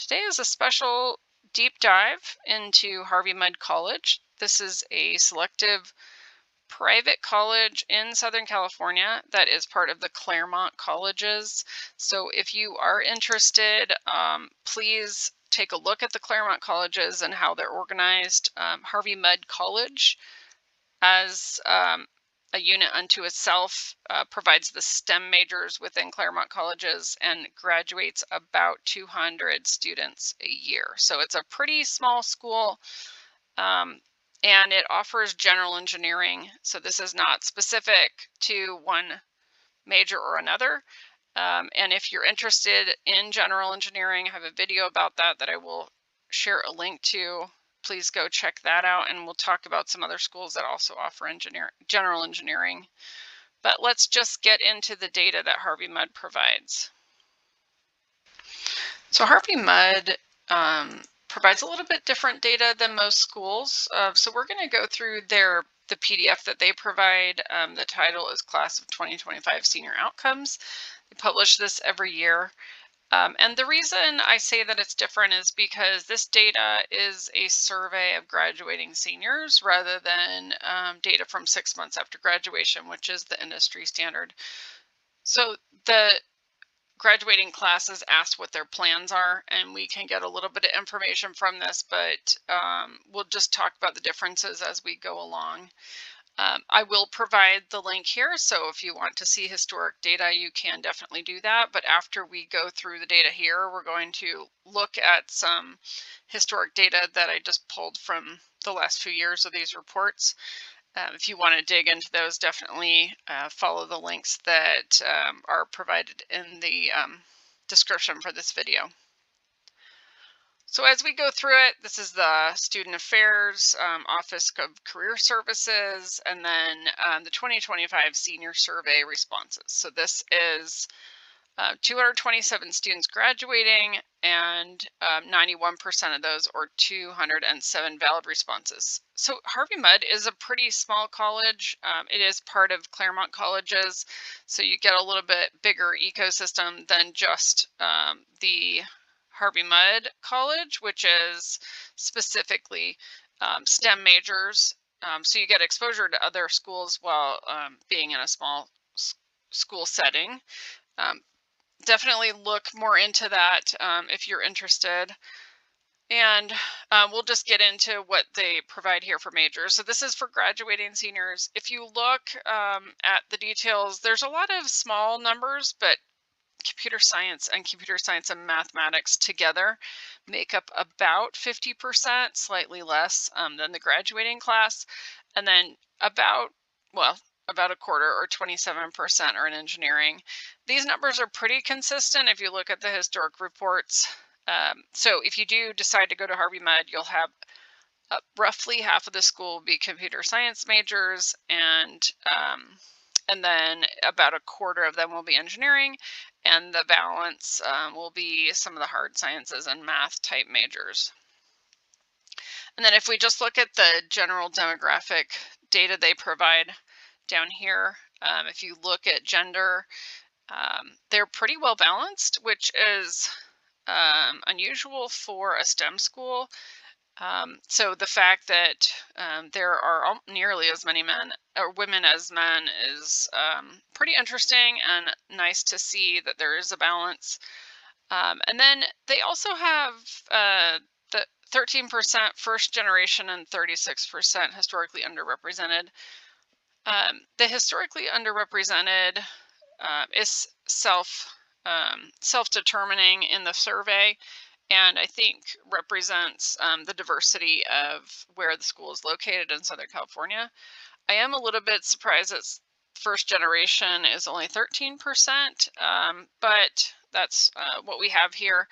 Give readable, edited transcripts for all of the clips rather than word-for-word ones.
Today is a special deep dive into Harvey Mudd College. This is a selective private college in Southern California that is part of the Claremont Colleges. So if you are interested, please take a look at the Claremont Colleges and how they're organized. Harvey Mudd College, as a unit unto itself, provides the STEM majors within Claremont Colleges and graduates about 200 students a year. So it's a pretty small school, and it offers general engineering. So this is not specific to one major or another. And if you're interested in general engineering, I have a video about that I will share a link to. Please go check that out, and we'll talk about some other schools that also offer general engineering. But let's just get into the data that Harvey Mudd provides. So Harvey Mudd provides a little bit different data than most schools. So we're going to go through the PDF that they provide. The title is Class of 2025 Senior Outcomes. They publish this every year. And the reason I say that it's different is because this data is a survey of graduating seniors rather than data from 6 months after graduation, which is the industry standard. So the graduating classes asked what their plans are, and we can get a little bit of information from this, but we'll just talk about the differences as we go along. I will provide the link here, so if you want to see historic data, you can definitely do that. But after we go through the data here, we're going to look at some historic data that I just pulled from the last few years of these reports. If you want to dig into those, definitely follow the links that are provided in the description for this video. So as we go through it, this is the Student Affairs, Office of Career Services, and then the 2025 Senior Survey responses. So this is 227 students graduating, and 91% of those, or 207 valid responses. So Harvey Mudd is a pretty small college. It is part of Claremont Colleges, so you get a little bit bigger ecosystem than just the Harvey Mudd College, which is specifically STEM majors. So you get exposure to other schools while being in a small school setting. Definitely look more into that if you're interested. And we'll just get into what they provide here for majors. So this is for graduating seniors. If you look at the details, there's a lot of small numbers, but computer science and mathematics together make up about 50%, slightly less than the graduating class. And then about a quarter, or 27%, are in engineering. These numbers are pretty consistent if you look at the historic reports. So if you do decide to go to Harvey Mudd, you'll have roughly half of the school will be computer science majors, and then about a quarter of them will be engineering, and the balance will be some of the hard sciences and math type majors. And then if we just look at the general demographic data they provide down here, if you look at gender, they're pretty well balanced, which is unusual for a STEM school. So the fact that there are nearly as many men or women as men is pretty interesting, and nice to see that there is a balance. And then they also have the 13% first generation and 36% historically underrepresented. The historically underrepresented is self-determining in the survey, and I think represents the diversity of where the school is located in Southern California. I am a little bit surprised that first generation is only 13%, but that's what we have here.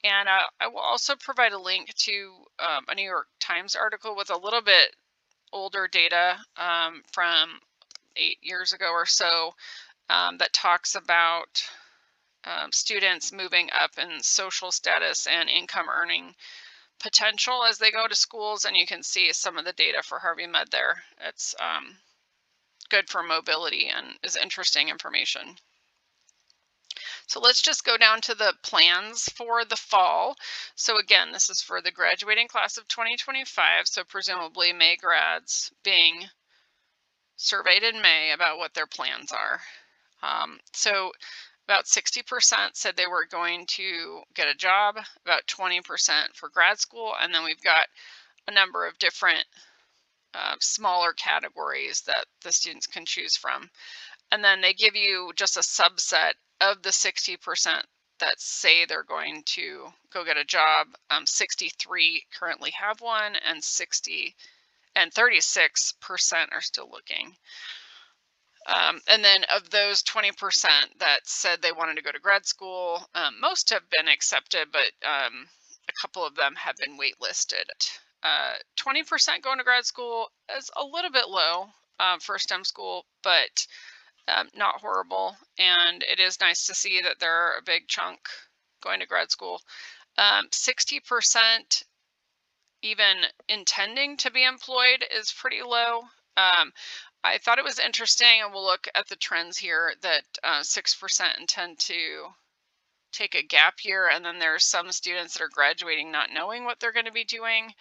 And I will also provide a link to a New York Times article with a little bit older data from 8 years ago or so that talks about students moving up in social status and income earning potential as they go to schools, and you can see some of the data for Harvey Mudd there. It's good for mobility and is interesting information. So let's just go down to the plans for the fall. So again, this is for the graduating class of 2025. So presumably May grads being surveyed in May about what their plans are. So about 60% said they were going to get a job, about 20% for grad school, and then we've got a number of different smaller categories that the students can choose from. And then they give you just a subset of the 60% that say they're going to go get a job. 63 currently have one, and 36% are still looking. And then of those 20% that said they wanted to go to grad school, most have been accepted, but a couple of them have been waitlisted. 20% going to grad school is a little bit low for STEM school, but not horrible. And it is nice to see that there are a big chunk going to grad school. 60% even intending to be employed is pretty low. I thought it was interesting, and we'll look at the trends here, that 6% intend to take a gap year, and then there's some students that are graduating not knowing what they're going to be doing,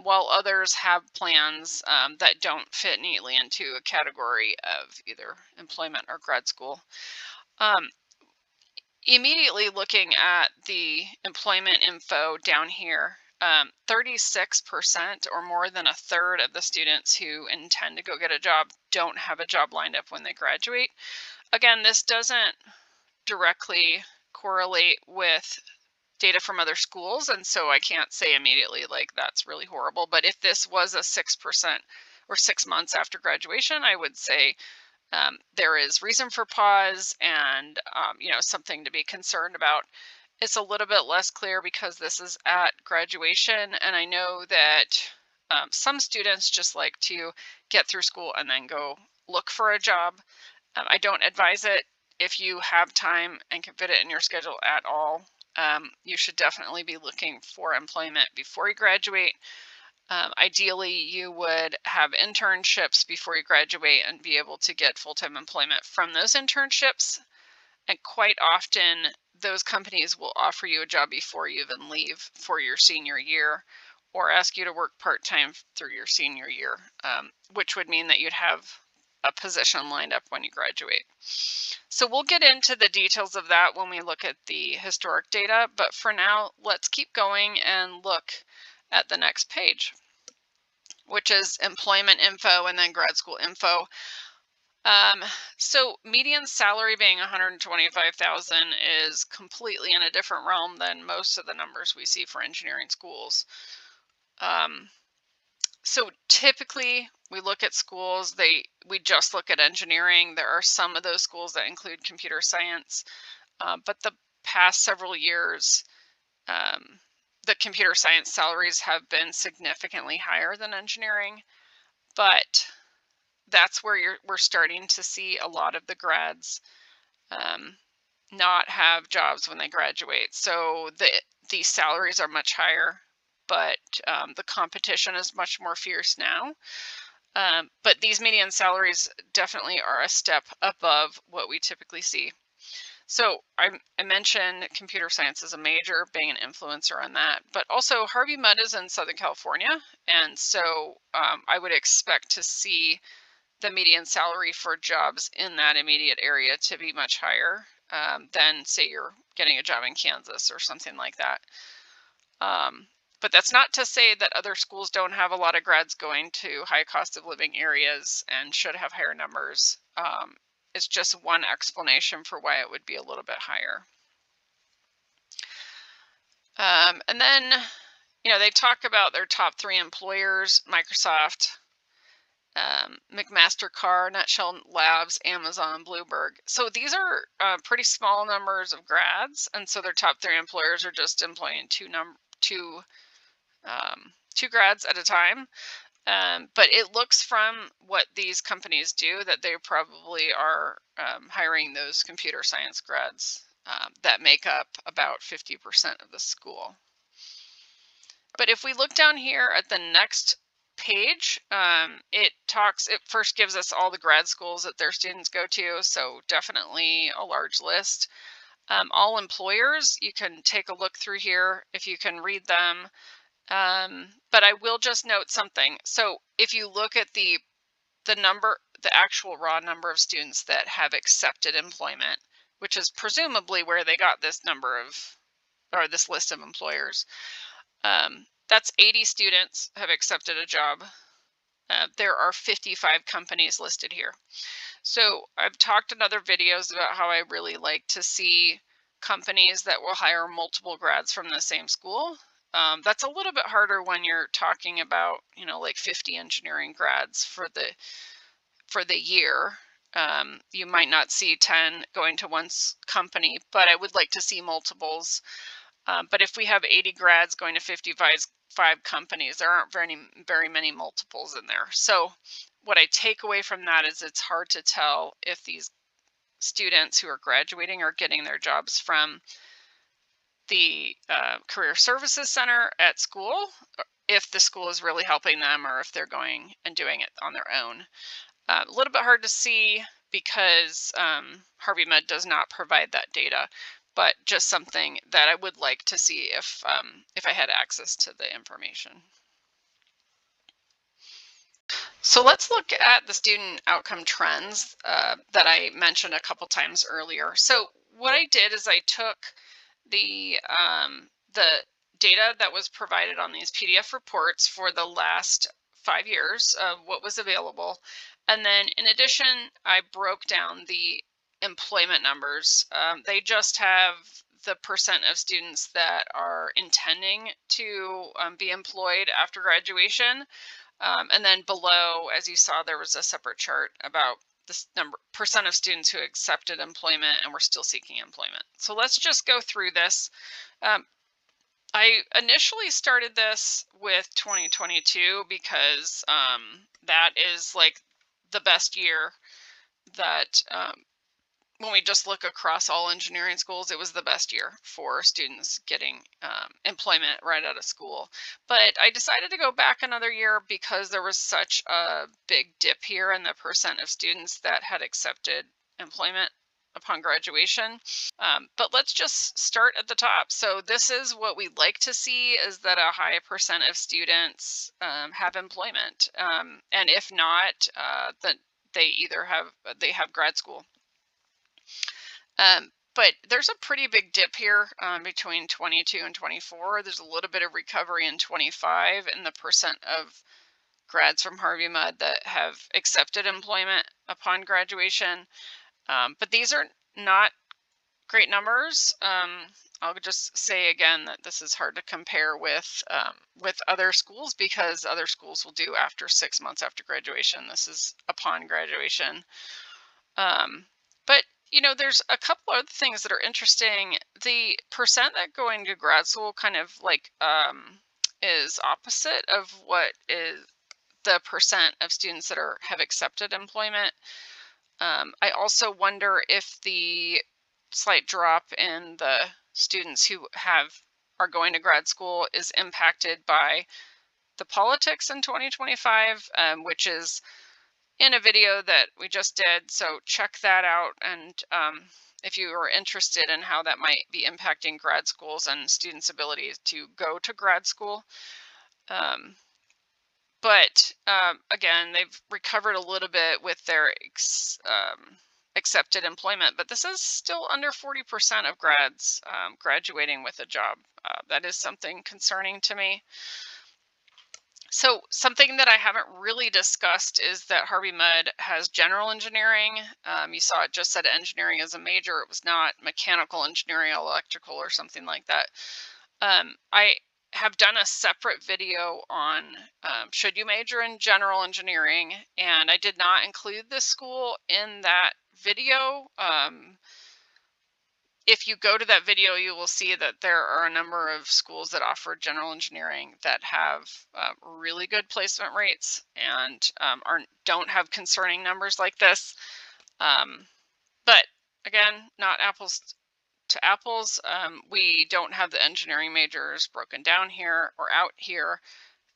while others have plans that don't fit neatly into a category of either employment or grad school. Immediately looking at the employment info down here, 36% or more than a third of the students who intend to go get a job don't have a job lined up when they graduate. Again, this doesn't directly correlate with data from other schools, and so I can't say immediately like that's really horrible. But if this was a 6% or 6 months after graduation, I would say there is reason for pause, and something to be concerned about. It's a little bit less clear because this is at graduation, and I know that some students just like to get through school and then go look for a job. I don't advise it. If you have time and can fit it in your schedule at all, you should definitely be looking for employment before you graduate. Ideally, you would have internships before you graduate and be able to get full-time employment from those internships. And quite often, those companies will offer you a job before you even leave for your senior year, or ask you to work part-time through your senior year, which would mean that you'd have a position lined up when you graduate. So we'll get into the details of that when we look at the historic data, but for now, let's keep going and look at the next page, which is employment info and then grad school info. So median salary being 125,000 is completely in a different realm than most of the numbers we see for engineering schools. So typically we look at schools, we just look at engineering. There are some of those schools that include computer science, but the past several years, the computer science salaries have been significantly higher than engineering, but that's where we're starting to see a lot of the grads not have jobs when they graduate. So the salaries are much higher, but the competition is much more fierce now. But these median salaries definitely are a step above what we typically see. So I mentioned computer science as a major, being an influencer on that, but also Harvey Mudd is in Southern California, and so I would expect to see the median salary for jobs in that immediate area to be much higher than, say, you're getting a job in Kansas or something like that. But that's not to say that other schools don't have a lot of grads going to high cost of living areas and should have higher numbers. It's just one explanation for why it would be a little bit higher. And then, they talk about their top 3 employers: Microsoft, McMaster-Carr, Nutshell Labs, Amazon, Bloomberg. So these are pretty small numbers of grads, and so their top 3 employers are just employing two grads at a time. But it looks from what these companies do that they probably are hiring those computer science grads that make up about 50% of the school. But if we look down here at the next page, it first gives us all the grad schools that their students go to, so definitely a large list. All employers, you can take a look through here if you can read them. But I will just note something. So if you look at the actual raw number of students that have accepted employment, which is presumably where they got this number of, or this list of employers, that's 80 students have accepted a job. There are 55 companies listed here. So I've talked in other videos about how I really like to see companies that will hire multiple grads from the same school. That's a little bit harder when you're talking about, like 50 engineering grads for the year. You might not see 10 going to one company, but I would like to see multiples. But if we have 80 grads going to 55 companies, there aren't very many multiples in there. So what I take away from that is it's hard to tell if these students who are graduating are getting their jobs from the Career Services Center at school, if the school is really helping them, or if they're going and doing it on their own. A little bit hard to see because Harvey Mudd does not provide that data, but just something that I would like to see if I had access to the information. So let's look at the student outcome trends that I mentioned a couple times earlier. So what I did is I took the data that was provided on these PDF reports for the last 5 years of what was available. And then in addition, I broke down the employment numbers. They just have the percent of students that are intending to be employed after graduation. And then below, as you saw, there was a separate chart about this percent of students who accepted employment and were still seeking employment. So let's just go through this. I initially started this with 2022 because that is like the best year that when we just look across all engineering schools, it was the best year for students getting employment right out of school. But I decided to go back another year because there was such a big dip here in the percent of students that had accepted employment upon graduation. But let's just start at the top. So this is what we'd like to see, is that a high percent of students have employment. And if not, then they have grad school. But there's a pretty big dip here between 22 and 24. There's a little bit of recovery in 25 in the percent of grads from Harvey Mudd that have accepted employment upon graduation. But these are not great numbers. I'll just say again that this is hard to compare with other schools, because other schools will do after 6 months after graduation. This is upon graduation. But there's a couple other things that are interesting. The percent that going to grad school kind of like is opposite of what is the percent of students that have accepted employment. I also wonder if the slight drop in the students who are going to grad school is impacted by the politics in 2025, which is in a video that we just did. So check that out. And if you are interested in how that might be impacting grad schools and students' ability to go to grad school. But again, they've recovered a little bit with their accepted employment, but this is still under 40% of grads graduating with a job. That is something concerning to me. So something that I haven't really discussed is that Harvey Mudd has general engineering. You saw it just said engineering as a major. It was not mechanical engineering, electrical, or something like that. I have done a separate video on should you major in general engineering, and I did not include this school in that video. If you go to that video, you will see that there are a number of schools that offer general engineering that have really good placement rates and don't have concerning numbers like this. But again, not apples to apples. We don't have the engineering majors broken down here or out here.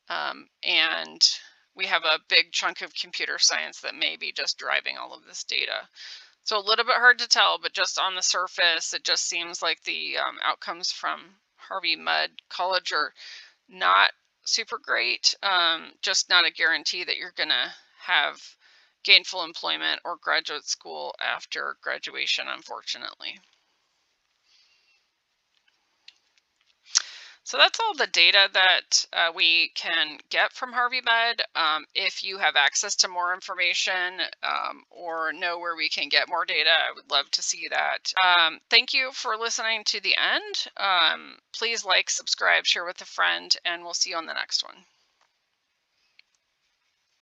And we have a big chunk of computer science that may be just driving all of this data. So a little bit hard to tell, but just on the surface, it just seems like the outcomes from Harvey Mudd College are not super great. Just not a guarantee that you're going to have gainful employment or graduate school after graduation, unfortunately. So that's all the data that we can get from Harvey Mudd. If you have access to more information or know where we can get more data, I would love to see that. Thank you for listening to the end. Please like, subscribe, share with a friend, and we'll see you on the next one.